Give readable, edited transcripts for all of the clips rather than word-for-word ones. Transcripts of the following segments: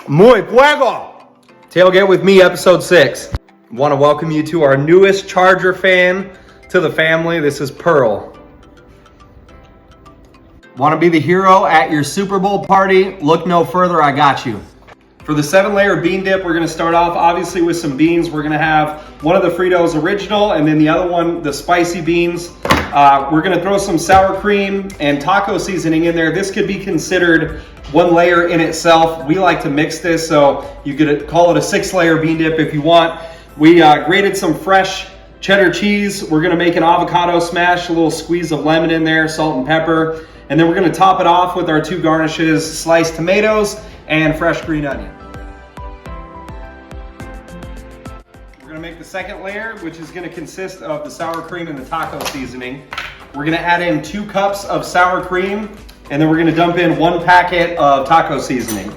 Muy fuego! Tailgate with me, episode 6. Want to welcome you to our newest Charger fan to the family. This is Pearl. Want to be the hero at your Super Bowl party? Look no further, I got you. For the 7-layer bean dip, we're going to start off obviously with some beans. We're going to have one of the Fritos original and then the other one, the spicy beans. We're going to throw some sour cream and taco seasoning in there. This could be considered one layer in itself. We like to mix this, so you could call it a 6-layer bean dip if you want. We grated some fresh cheddar cheese. We're going to make an avocado smash, a little squeeze of lemon in there, salt and pepper. And then we're going to top it off with our 2 garnishes, sliced tomatoes and fresh green onion. We're going to make the 2nd layer, which is going to consist of the sour cream and the taco seasoning. We're going to add in 2 cups of sour cream, and then we're going to dump in 1 packet of taco seasoning.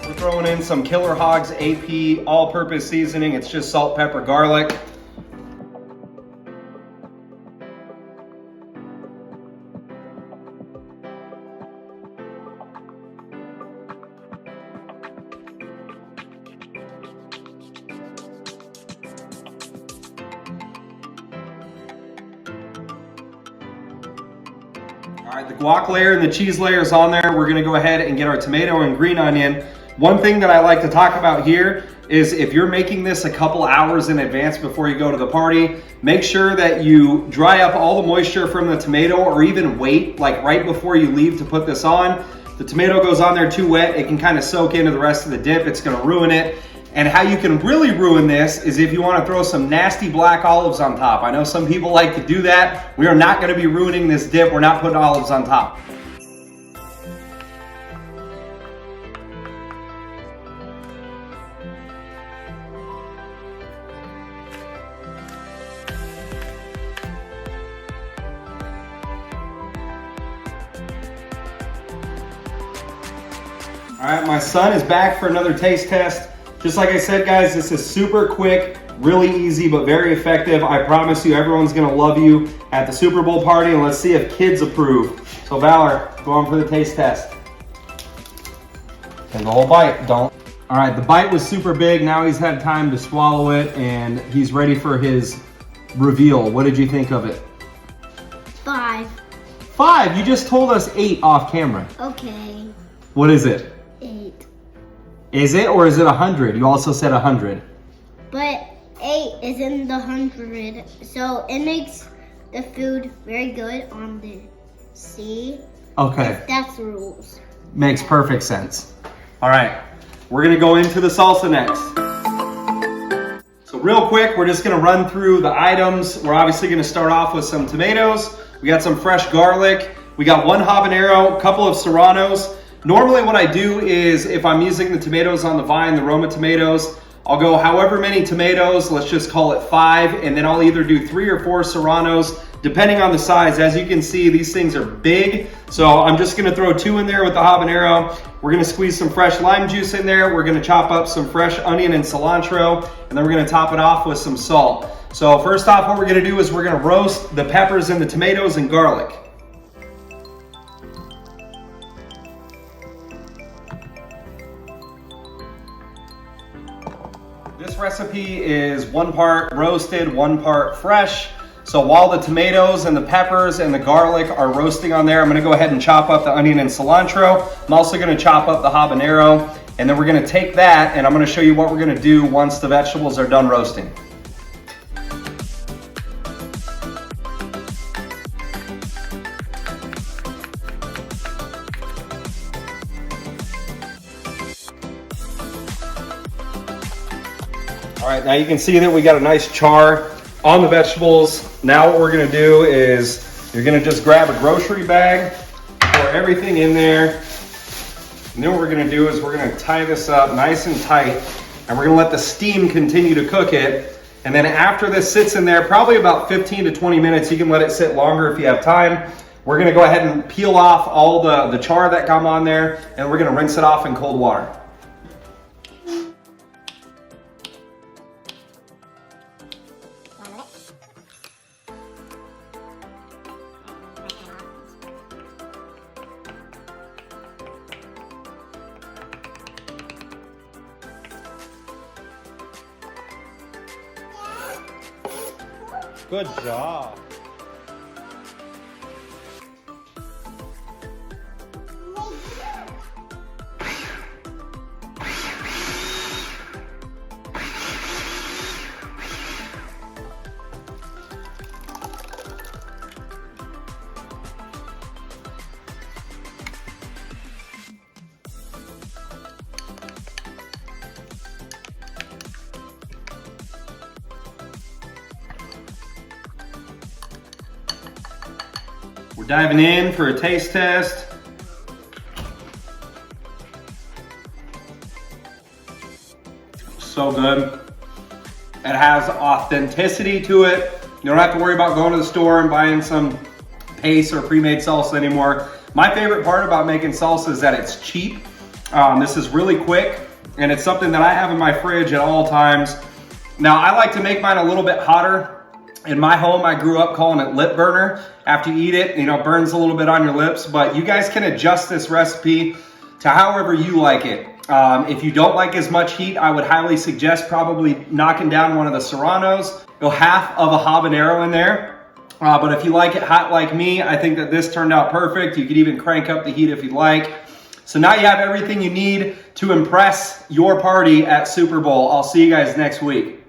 We're throwing in some Killer Hogs AP all-purpose seasoning. It's just salt, pepper, garlic. All right, the guac layer and the cheese layer is on there. We're gonna go ahead and get our tomato and green onion. One thing that I like to talk about here is if you're making this a couple hours in advance before you go to the party, make sure that you dry up all the moisture from the tomato, or even wait like right before you leave to put this on. The tomato goes on there too wet, it can kind of soak into the rest of the dip. It's gonna ruin it. And how you can really ruin this is if you want to throw some nasty black olives on top. I know some people like to do that. We are not going to be ruining this dip. We're not putting olives on top. All right, my son is back for another taste test. Just like I said, guys, this is super quick, really easy, but very effective. I promise you, everyone's gonna love you at the Super Bowl party, and let's see if kids approve. So Valor, go on for the taste test. Take the whole bite, don't. All right, the bite was super big. Now he's had time to swallow it, and he's ready for his reveal. What did you think of it? 5. 5? You just told us 8 off camera. Okay. What is it? 8. Is it, or is it 100? You also said 100. But 8 is in the 100, so it makes the food very good on the C. Okay. That's the rules. Makes perfect sense. All right, we're gonna go into the salsa next. So real quick, we're just gonna run through the items. We're obviously gonna start off with some tomatoes. We got some fresh garlic. We got 1 habanero, a couple of serranos. Normally what I do is, if I'm using the tomatoes on the vine, the Roma tomatoes, I'll go however many tomatoes, let's just call it 5, and then I'll either do 3 or 4 serranos, depending on the size. As you can see, these things are big, so I'm just gonna throw 2 in there with the habanero. We're gonna squeeze some fresh lime juice in there. We're gonna chop up some fresh onion and cilantro, and then we're gonna top it off with some salt. So first off, what we're gonna do is we're gonna roast the peppers and the tomatoes and garlic. This recipe is 1 part roasted, 1 part fresh. So while the tomatoes and the peppers and the garlic are roasting on there, I'm gonna go ahead and chop up the onion and cilantro. I'm also gonna chop up the habanero, and then we're gonna take that and I'm gonna show you what we're gonna do once the vegetables are done roasting. All right, now you can see that we got a nice char on the vegetables. Now what we're gonna do is you're gonna just grab a grocery bag, pour everything in there, and then what we're gonna do is we're gonna tie this up nice and tight, and we're gonna let the steam continue to cook it. And then after this sits in there, probably about 15 to 20 minutes, you can let it sit longer if you have time. We're gonna go ahead and peel off all the char that come on there, and we're gonna rinse it off in cold water. Good job. We're diving in for a taste test. So good. It has authenticity to it. You don't have to worry about going to the store and buying some paste or pre-made salsa anymore. My favorite part about making salsa is that it's cheap. This is really quick, and it's something that I have in my fridge at all times. Now, I like to make mine a little bit hotter. In my home, I grew up calling it lip burner. After you eat it, you know, it burns a little bit on your lips, but you guys can adjust this recipe to however you like it. If you don't like as much heat, I would highly suggest probably knocking down one of the Serranos. Go half of a Habanero in there. But if you like it hot like me, I think that this turned out perfect. You could even crank up the heat if you'd like. So now you have everything you need to impress your party at Super Bowl. I'll see you guys next week.